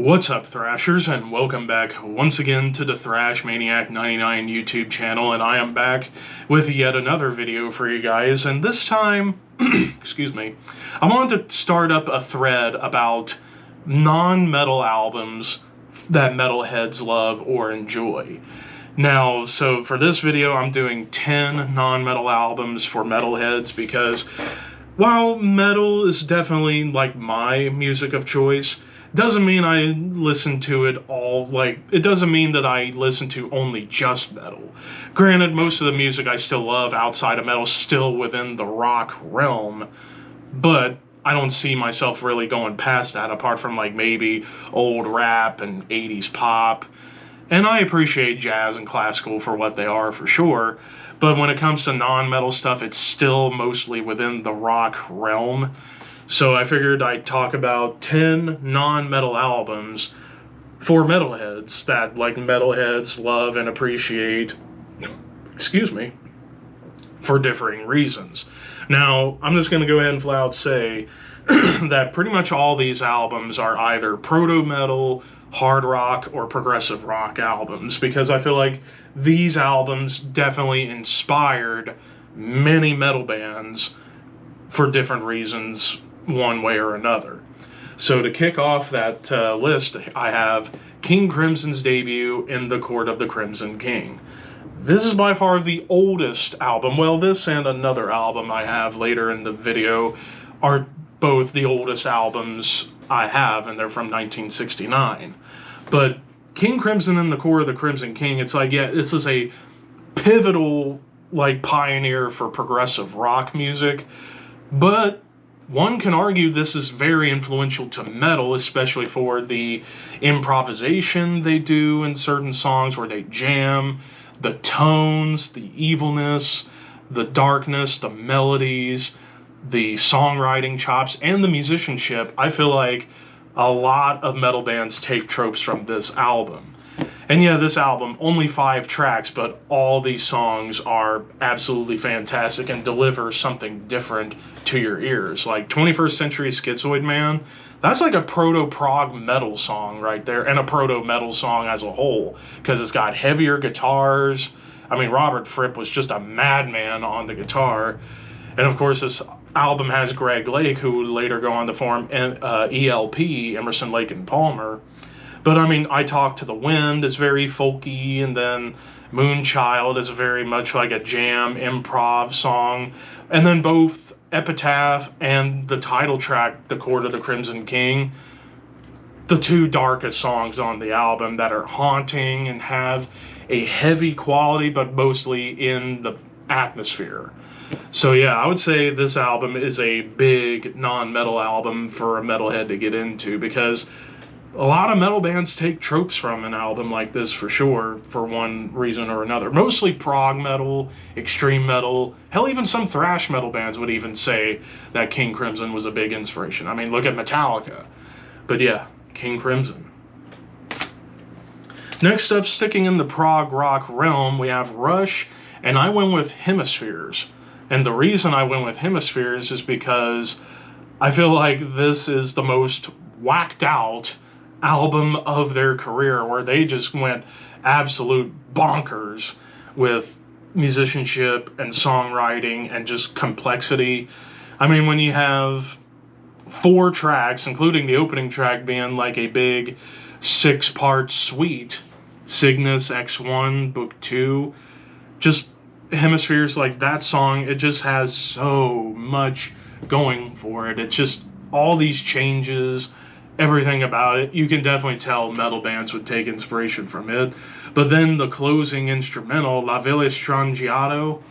What's up, Thrashers, and welcome back once again to the Thrash Maniac 99 YouTube channel, and I am back with yet another video for you guys, and this time, excuse me, I wanted to start up a thread about non-metal albums that metalheads love or enjoy. Now, so for this video, I'm doing 10 non-metal albums for metalheads because while metal is definitely like my music of choice, doesn't mean I listen to it all, it doesn't mean that I listen to only just metal. Granted, most of the music I still love outside of metal is still within the rock realm, but I don't see myself really going past that apart from maybe old rap and 80s pop. And I appreciate jazz and classical for what they are for sure, but when it comes to non-metal stuff, it's still mostly within the rock realm. So I figured I'd talk about 10 non-metal albums for metalheads that metalheads love and appreciate, excuse me, for differing reasons. Now, I'm just going to go ahead and flat out say that pretty much all these albums are either proto-metal, hard rock, or progressive rock albums, because I feel like these albums definitely inspired many metal bands for different reasons, one way or another. So to kick off that list, I have King Crimson's debut, In the Court of the Crimson King. This is by far the oldest album. Well, this and another album I have later in the video are both the oldest albums I have, and they're from 1969. But King Crimson and the Court of the Crimson King, it's yeah, this is a pivotal, pioneer for progressive rock music, but one can argue this is very influential to metal, especially for the improvisation they do in certain songs where they jam, the tones, the evilness, the darkness, the melodies, the songwriting chops, and the musicianship. I feel like a lot of metal bands take tropes from this album. And yeah, this album, only 5 tracks, but all these songs are absolutely fantastic and deliver something different to your ears. 21st Century Schizoid Man, that's a proto-prog metal song right there, and a proto-metal song as a whole, because it's got heavier guitars. I mean, Robert Fripp was just a madman on the guitar. And of course, this album has Greg Lake, who would later go on to form ELP, Emerson, Lake and Palmer. But I mean, I Talk to the Wind is very folky, and then Moonchild is very much like a jam improv song. And then both Epitaph and the title track, The Court of the Crimson King, the 2 darkest songs on the album that are haunting and have a heavy quality, but mostly in the atmosphere. So yeah, I would say this album is a big non-metal album for a metalhead to get into, because a lot of metal bands take tropes from an album like this for sure, for one reason or another. Mostly prog metal, extreme metal, hell, even some thrash metal bands would even say that King Crimson was a big inspiration. I mean, look at Metallica. But yeah, King Crimson. Next up, sticking in the prog rock realm, we have Rush, and I went with Hemispheres. And the reason I went with Hemispheres is because I feel like this is the most whacked out album of their career, where they just went absolute bonkers with musicianship and songwriting and just complexity. I mean, when you have 4 tracks, including the opening track being a big 6-part suite, Cygnus, X1, Book 2, just Hemispheres, that song, it just has so much going for it. It's just all these changes, everything about it. You can definitely tell metal bands would take inspiration from it. But then the closing instrumental, La Villa Strangiato,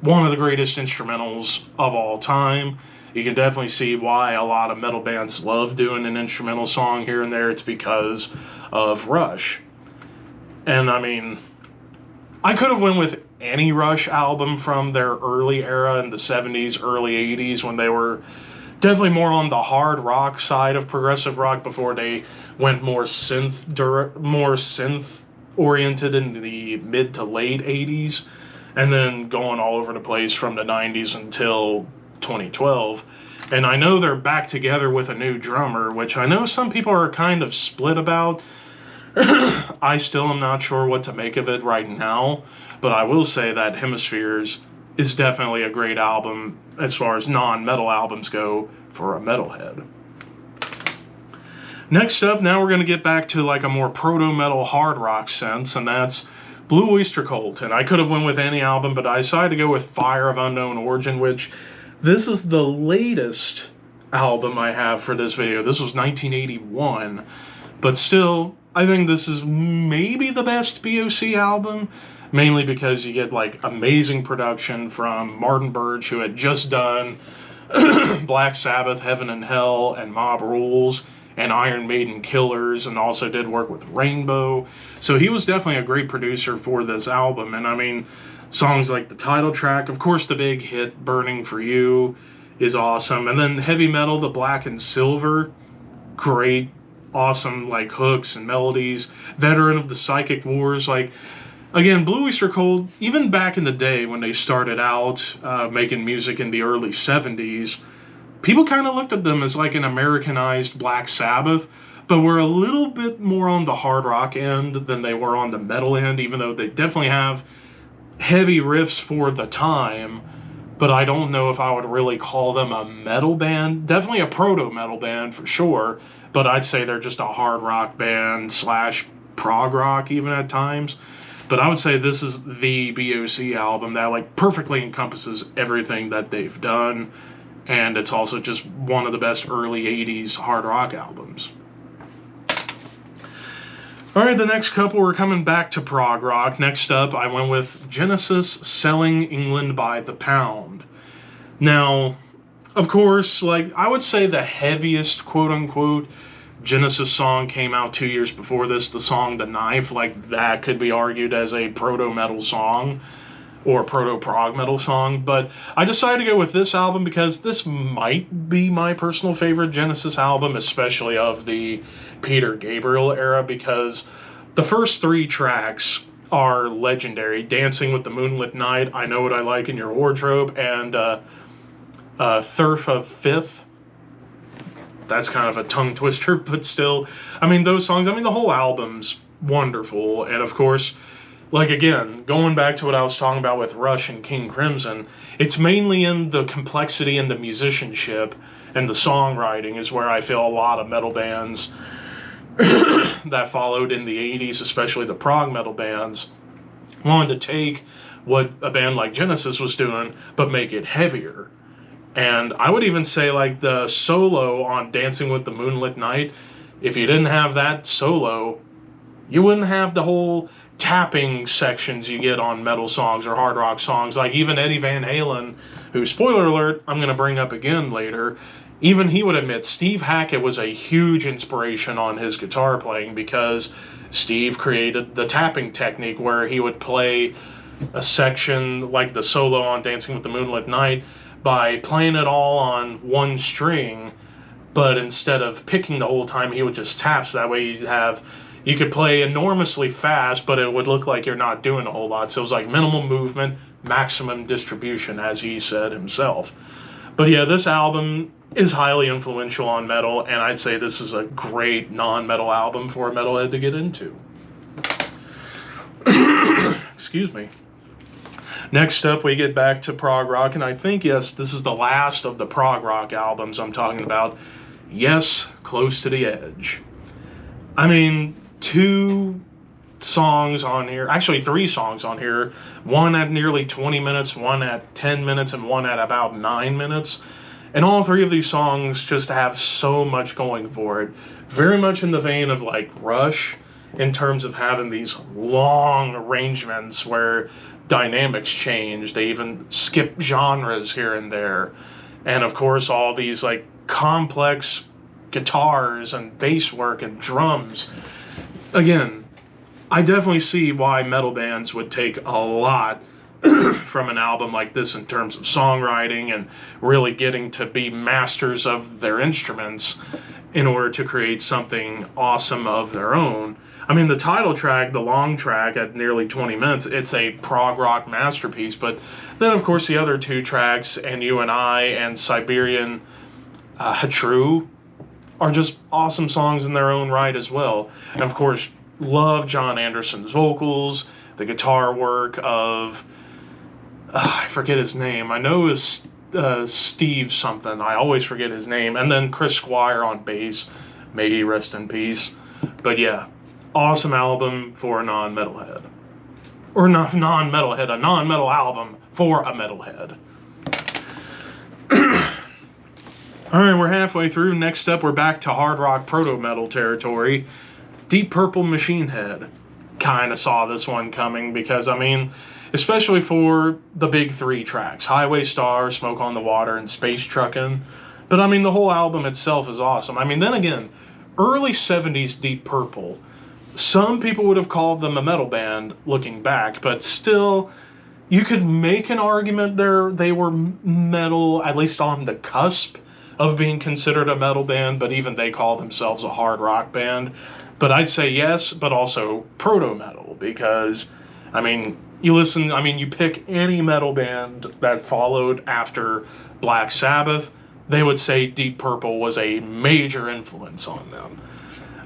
one of the greatest instrumentals of all time. You can definitely see why a lot of metal bands love doing an instrumental song here and there. It's because of Rush. And I mean, I could have went with any Rush album from their early era in the 70s, early 80s, when they were definitely more on the hard rock side of progressive rock before they went more synth oriented in the mid to late 80s, and then going all over the place from the 90s until 2012. And I know they're back together with a new drummer, which I know some people are kind of split about. I still am not sure what to make of it right now, but I will say that Hemispheres is definitely a great album as far as non-metal albums go for a metalhead. Next up, now we're going to get back to like a more proto-metal hard rock sense, and that's Blue Oyster Cult. And I could have went with any album, but I decided to go with Fire of Unknown Origin, which this is the latest album I have for this video. This was 1981, but still, I think this is maybe the best BOC album, mainly because you get like amazing production from Martin Birch, who had just done Black Sabbath, Heaven and Hell, and Mob Rules, and Iron Maiden Killers, and also did work with Rainbow. So he was definitely a great producer for this album. And I mean, songs like the title track, of course the big hit Burning for You is awesome. And then heavy metal, the Black and Silver, great, awesome like hooks and melodies. Veteran of the Psychic Wars, like, again, Blue Oyster Cult, even back in the day when they started out making music in the early 70s, people kind of looked at them as like an Americanized Black Sabbath, but were a little bit more on the hard rock end than they were on the metal end, even though they definitely have heavy riffs for the time. But I don't know if I would really call them a metal band. Definitely a proto-metal band for sure, but I'd say they're just a hard rock band slash prog rock even at times. But I would say this is the BOC album that like perfectly encompasses everything that they've done. And it's also just one of the best early 80s hard rock albums. Alright, the next couple, we're coming back to prog rock. Next up, I went with Genesis, Selling England by the Pound. Now, of course, like, I would say the heaviest, quote-unquote, Genesis song came out 2 years before this, the song The Knife. Like, that could be argued as a proto-metal song, or proto-prog metal song, but I decided to go with this album because this might be my personal favorite Genesis album, especially of the Peter Gabriel era, because the first three tracks are legendary. Dancing with the Moonlit Night, I Know What I Like in Your Wardrobe, and Thirf of Fifth. That's kind of a tongue twister, but still, I mean, those songs, I mean, the whole album's wonderful, and of course, like, again, going back to what I was talking about with Rush and King Crimson, it's mainly in the complexity and the musicianship and the songwriting is where I feel a lot of metal bands that followed in the 80s, especially the prog metal bands, wanted to take what a band like Genesis was doing, but make it heavier. And I would even say, like, the solo on Dancing with the Moonlit Night, if you didn't have that solo, you wouldn't have the whole tapping sections you get on metal songs or hard rock songs. Like even Eddie Van Halen, who, spoiler alert, I'm going to bring up again later, even he would admit Steve Hackett was a huge inspiration on his guitar playing because Steve created the tapping technique where he would play a section like the solo on Dancing with the Moonlit Night by playing it all on one string, but instead of picking the whole time, he would just tap, so that way you could play enormously fast, but it would look like you're not doing a whole lot. So it was like minimal movement, maximum distribution, as he said himself. But yeah, this album is highly influential on metal, and I'd say this is a great non-metal album for a metalhead to get into. Excuse me. Next up, we get back to prog rock, and I think, yes, this is the last of the prog rock albums I'm talking about. Yes, Close to the Edge. I mean, 2 songs on here, actually 3 songs on here, one at nearly 20 minutes, one at 10 minutes, and one at about 9 minutes. And all 3 of these songs just have so much going for it. Very much in the vein of like Rush, in terms of having these long arrangements where dynamics change. They even skip genres here and there. And of course, all these like complex guitars and bass work and drums. Again, I definitely see why metal bands would take a lot from an album like this in terms of songwriting and really getting to be masters of their instruments in order to create something awesome of their own. I mean, the title track, the long track at nearly 20 minutes, it's a prog rock masterpiece. But then, of course, the other 2 tracks, And You and I and Siberian True are just awesome songs in their own right as well. And of course, love John Anderson's vocals, the guitar work of, I forget his name. I know it's Steve something. I always forget his name. And then Chris Squire on bass. May he rest in peace. But yeah, awesome album for a non-metalhead. Or not non-metalhead, a non-metal album for a metalhead. Alright, we're halfway through. Next up, we're back to hard rock proto-metal territory. Deep Purple Machine Head. Kind of saw this one coming because, I mean, especially for the big three tracks, Highway Star, Smoke on the Water, and Space Truckin'. But I mean, the whole album itself is awesome. I mean, then again, early 70s Deep Purple, some people would have called them a metal band looking back, but still, you could make an argument they were metal, at least on the cusp of being considered a metal band, but even they call themselves a hard rock band. But I'd say yes, but also proto-metal, because, I mean, you pick any metal band that followed after Black Sabbath, they would say Deep Purple was a major influence on them.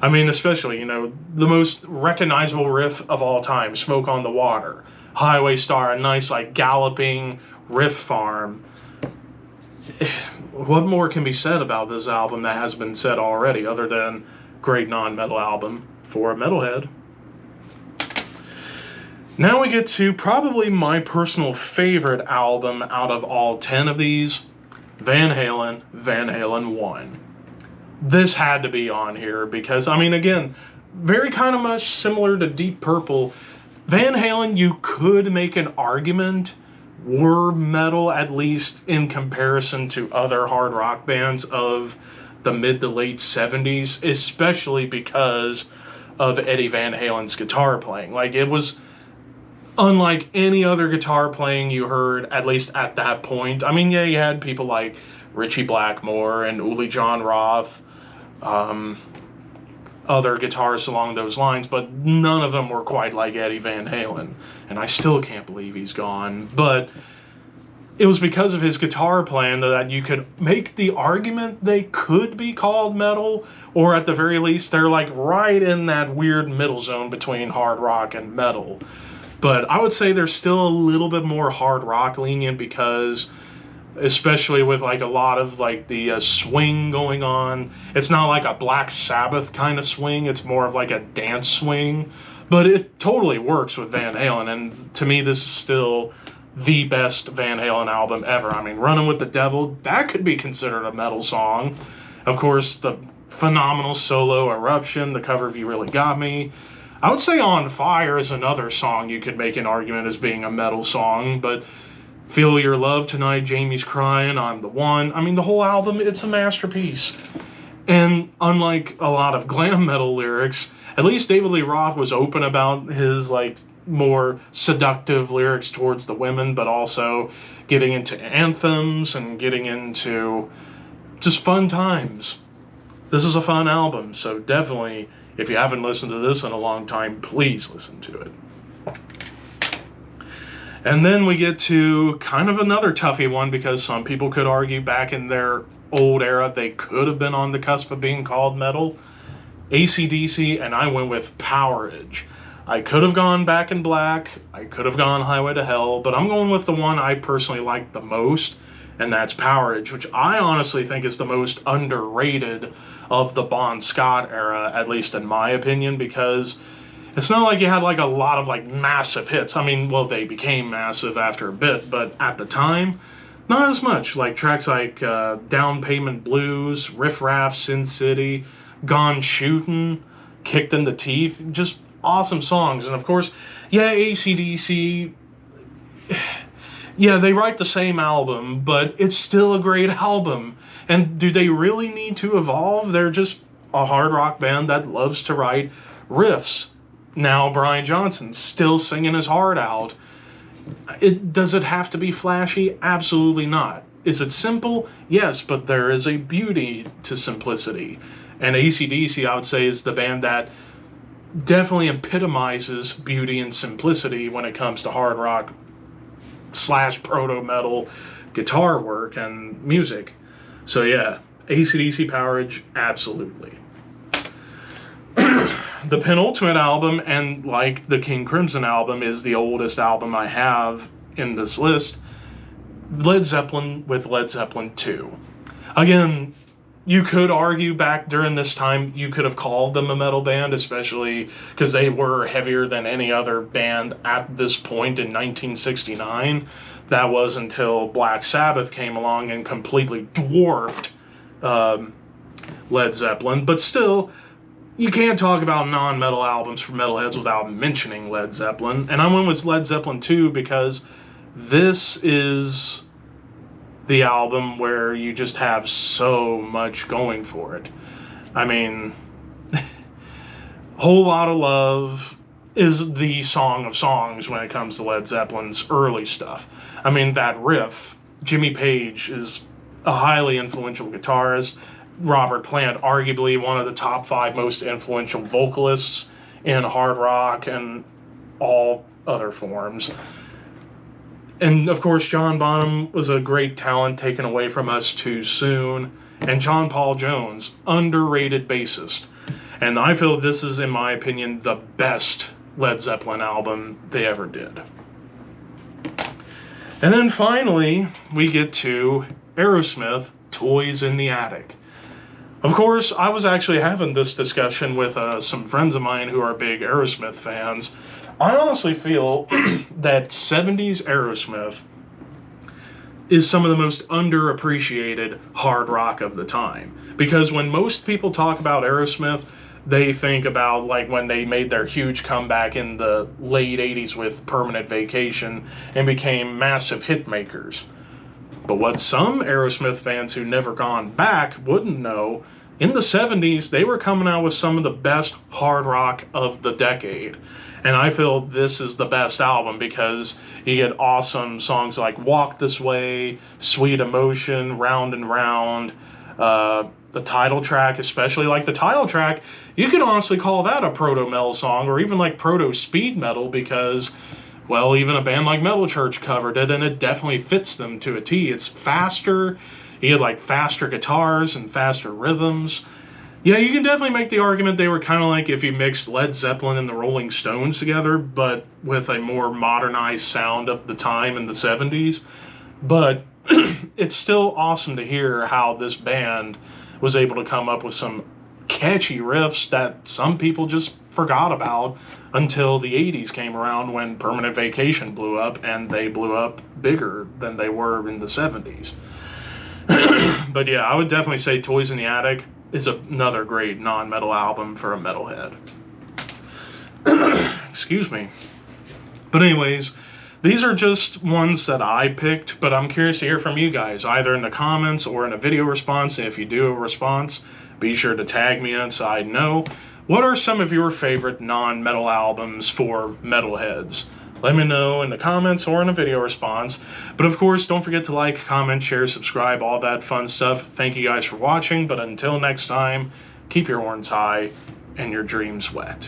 I mean, especially, the most recognizable riff of all time, Smoke on the Water, Highway Star, a nice, galloping riff farm. What more can be said about this album that has been said already, other than great non-metal album for a metalhead? Now we get to probably my personal favorite album out of all 10 of these, Van Halen 1. This had to be on here because, I mean, again, very kind of much similar to Deep Purple. Van Halen, you could make an argument, were metal, at least in comparison to other hard rock bands of the mid to late 70s, especially because of Eddie Van Halen's guitar playing. It was unlike any other guitar playing you heard, at least at that point. I mean, yeah, you had people like Ritchie Blackmore and Uli John Roth, other guitarists along those lines, but none of them were quite like Eddie Van Halen. And I still can't believe he's gone. But it was because of his guitar playing that you could make the argument they could be called metal, or at the very least, they're right in that weird middle zone between hard rock and metal. But I would say they're still a little bit more hard rock lenient because, especially with a lot of the swing going on, it's not like a Black Sabbath kind of swing, it's more of a dance swing. But it totally works with Van Halen, and to me this is still the best Van Halen album ever. I mean, Running with the Devil, that could be considered a metal song. Of course, the phenomenal solo Eruption, the cover of You Really Got Me. I would say On Fire is another song you could make an argument as being a metal song, but Feel Your Love Tonight, Jamie's Crying, I'm the One. I mean, the whole album, it's a masterpiece. And unlike a lot of glam metal lyrics, at least David Lee Roth was open about his, more seductive lyrics towards the women, but also getting into anthems and getting into just fun times. This is a fun album, so definitely, if you haven't listened to this in a long time, please listen to it. And then we get to kind of another toughie one, because some people could argue back in their old era they could have been on the cusp of being called metal. AC/DC, and I went with Powerage. I could have gone Back in Black, I could have gone Highway to Hell, but I'm going with the one I personally like the most, and that's Powerage, which I honestly think is the most underrated of the Bon Scott era, at least in my opinion, because it's not like you had a lot of massive hits. I mean, well, they became massive after a bit, but at the time, not as much. Tracks like Down Payment Blues, Riff Raff, Sin City, Gone Shootin', Kicked in the Teeth, just awesome songs. And of course, yeah, AC/DC, yeah, they write the same album, but it's still a great album. And do they really need to evolve? They're just a hard rock band that loves to write riffs. Now Brian Johnson's still singing his heart out. Does it have to be flashy? Absolutely not. Is it simple? Yes, but there is a beauty to simplicity. And AC/DC, I would say, is the band that definitely epitomizes beauty and simplicity when it comes to hard rock / proto-metal guitar work and music. So yeah, AC/DC Powerage, absolutely. The penultimate album, and like the King Crimson album, is the oldest album I have in this list. Led Zeppelin with Led Zeppelin 2. Again, you could argue back during this time you could have called them a metal band, especially because they were heavier than any other band at this point in 1969. That was until Black Sabbath came along and completely dwarfed Led Zeppelin. But still, you can't talk about non-metal albums for metalheads without mentioning Led Zeppelin. And I went with Led Zeppelin 2 because this is the album where you just have so much going for it. I mean, Whole Lotta Love is the song of songs when it comes to Led Zeppelin's early stuff. I mean, that riff, Jimmy Page is a highly influential guitarist. Robert Plant, arguably one of the top 5 most influential vocalists in hard rock and all other forms. And, of course, John Bonham was a great talent taken away from us too soon. And John Paul Jones, underrated bassist. And I feel this is, in my opinion, the best Led Zeppelin album they ever did. And then finally, we get to Aerosmith, Toys in the Attic. Of course, I was actually having this discussion with some friends of mine who are big Aerosmith fans. I honestly feel that 70s Aerosmith is some of the most underappreciated hard rock of the time. Because when most people talk about Aerosmith, they think about like when they made their huge comeback in the late 80s with Permanent Vacation and became massive hit makers. But what some Aerosmith fans who never gone back wouldn't know, in the 70s, they were coming out with some of the best hard rock of the decade. And I feel this is the best album because you get awesome songs like Walk This Way, Sweet Emotion, Round and Round, the title track, especially like the title track, you could honestly call that a proto-metal song or even like proto-speed metal because, well, even a band like Metal Church covered it and it definitely fits them to a T. It's faster, you get like faster guitars and faster rhythms. Yeah, you can definitely make the argument they were kind of like if you mixed Led Zeppelin and the Rolling Stones together, but with a more modernized sound of the time in the 70s. But it's still awesome to hear how this band was able to come up with some catchy riffs that some people just forgot about until the 80s came around when Permanent Vacation blew up, and they blew up bigger than they were in the 70s. But yeah, I would definitely say Toys in the Attic is another great non-metal album for a metalhead. Excuse me. But anyways, these are just ones that I picked, but I'm curious to hear from you guys, either in the comments or in a video response. If you do a response, be sure to tag me in so I know. What are some of your favorite non-metal albums for metalheads? Let me know in the comments or in a video response. But of course, don't forget to like, comment, share, subscribe, all that fun stuff. Thank you guys for watching, but until next time, keep your horns high and your dreams wet.